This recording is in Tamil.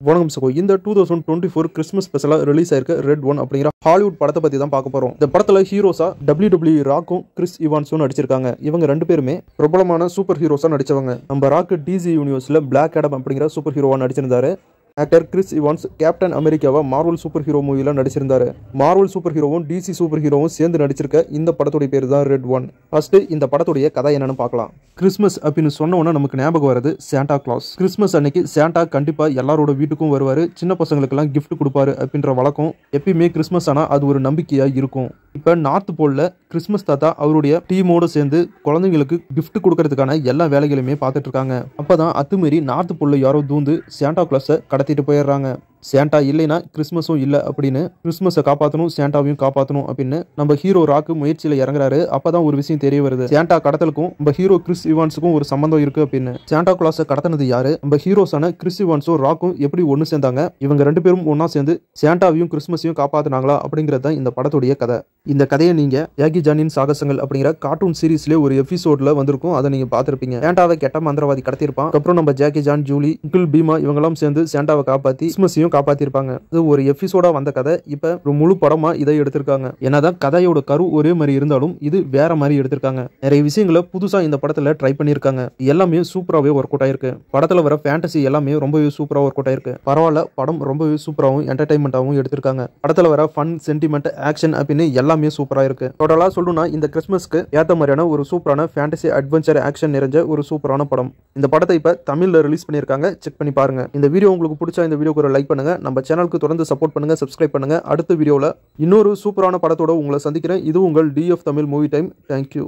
வணக்கம் சகோ. இந்த 2024 கிறிஸ்மஸ் ஸ்பெஷலா ரிலீஸ் ஆயிருக்க ரெட் ஒன் அப்படிங்கிற ஹாலிவுட் படத்தை பத்தி தான் பார்க்க போறோம். இந்த படத்துல ஹீரோஸா WWE ராக்கும் கிறிஸ் இவான்ஸும் நடிச்சிருக்காங்க. இவங்க ரெண்டு பேருமே பிரபலமான சூப்பர் ஹீரோஸா நடிச்சவங்க. நம்ம ராக் DC யூனிவர்ஸ்ல பிளாக் ஆடம் அப்படிங்கிற சூப்பர் ஹீரோவா நடிச்சிருந்தாரு. ஆக்டர் கிறிஸ் இவான்ஸ் கேப்டன் அமெரிக்காவா மார்வல் சூப்பர் ஹீரோ மூவில நடிச்சிருந்தாரு. மார்வல் சூப்பர் ஹீரோவும் DC சூப்பர் ஹீரோவும் சேர்ந்து நடிச்சிருக்க இந்த படத்துடைய பேர் தான் ரெட் ஒன். ஃபர்ஸ்ட் இந்த படத்துடைய கதை என்னன்னு பார்க்கலாம். கிறிஸ்மஸ் அப்படின்னு சொன்ன உடனே நமக்கு ஞாபகம் வருது சாண்டா கிளாஸ். கிறிஸ்மஸ் அன்னைக்கு சாண்டா கண்டிப்பா எல்லாரோட வீட்டுக்கும் வருவாரு. சின்ன பசங்களுக்கெல்லாம் கிஃப்ட் கொடுப்பாரு அப்படின்ற வழக்கம் எப்பயுமே கிறிஸ்மஸ் ஆனா அது ஒரு நம்பிக்கையா இருக்கும். இப்ப நார்த் போல்ல கிறிஸ்மஸ் தாத்தா அவருடைய டீமோட சேர்ந்து குழந்தைங்களுக்கு கிஃப்ட் கொடுக்கறதுக்கான எல்லா வேலைகளுமே பார்த்துட்டு இருக்காங்க. அப்பதான் அத்துமீறி நார்த் போல்ல யாரோ தூந்து சாண்டா கிளாஸை கடத்திட்டு போயிடுறாங்க. சாண்டா இல்லைன்னா கிறிஸ்மஸும் இல்லை அப்படின்னு கிறிஸ்மஸை காப்பாற்றணும் சாண்டாவையும் காப்பாற்றணும் அப்படின்னு நம்ம ஹீரோ ராக்கு முயற்சியில் இறங்குறாரு. அப்பதான் ஒரு விஷயம் தெரிய வருது. சாண்டா கடத்தலுக்கும் நம்ம ஹீரோ கிறிஸ் இவான்ஸுக்கும் ஒரு சம்பந்தம் இருக்கு அப்படின்னு. சாண்டா கிளாஸை கடத்தினது யாரு? நம்ம ஹீரோஸான கிறிஸ் இவான்ஸும் ராக்கும் எப்படி ஒன்று சேர்ந்தாங்க? இவங்க ரெண்டு பேரும் ஒன்னா சேர்ந்து சாண்டாவையும் கிறிஸ்மஸையும் காப்பாத்தினாங்களா அப்படிங்கிறது தான் இந்த படத்துடைய கதை. இந்த கதையை நீங்க யாகி ஜானின் சாகசங்கள் அப்படிங்கிற கார்ட்டூன் சீரீஸ்ல ஒரு எபிசோட்ல வந்திருக்கும். அதை நீங்க பார்த்திருப்பீங்க. சாண்டாவை கெட்ட மந்திரவாதி கடத்திருப்பான். அப்புறம் நம்ம Jackie John, Julie, uncle Bheema இவங்கெல்லாம் சேர்ந்து சாண்டாவை காப்பாத்தி கிறிஸ்மஸையும் காப்பாத்திருப்பாங்க. இது ஒரு எபிசோடா வந்த கதை. இப்ப ஒரு முழு படமா இதை எடுத்திருக்காங்க. என்னதான் கதையோட கரு ஒரே மாதிரி இருந்தாலும் இது வேற மாதிரி எடுத்திருக்காங்க. நிறைய விஷயங்களை புதுசா இந்த படத்துல ட்ரை பண்ணிருக்காங்க. எல்லாமே சூப்பராகவே ஒர்க் அவுட் ஆயிருக்கு. படத்துல வர ஃபேண்டசி எல்லாமே ரொம்பவே சூப்பரா ஒர்க் அவுட் ஆயிருக்கு. பரவாயில்ல, படம் ரொம்பவே சூப்பராகவும் என்டர்டைன்மெண்டாகவும் எடுத்திருக்காங்க. படத்துல வர ஃபன், சென்டிமெண்ட், ஆக்ஷன் அப்படின்னு எல்லாமே சூப்பரா இருக்கு. டோட்டலா சொல்லணும்னா இந்த கிறிஸ்மஸ்க்கு ஏத்த மாதிரியான ஒரு சூப்பரான ஃபேண்டசி அட்வென்ச்சர் ஆக்ஷன் நிறைஞ்ச ஒரு சூப்பரான படம். இந்த படத்தை இப்ப தமிழ்ல ரிலீஸ் பண்ணிருக்காங்க. செக் பண்ணி பாருங்க. இந்த வீடியோ உங்களுக்கு பிடிச்சா இந்த வீடியோக்கு ஒரு லைக் பண்ணுங்க. நம்ம சேனலுக்கு தொடர்ந்து சப்போர்ட் பண்ணுங்க, சப்ஸ்கிரைப் பண்ணுங்க. அடுத்த வீடியோல இன்னொரு சூப்பரான படத்தோட உங்களை சந்திக்கிறேன். இது உங்கள் DF Tamil movie time. Thank you.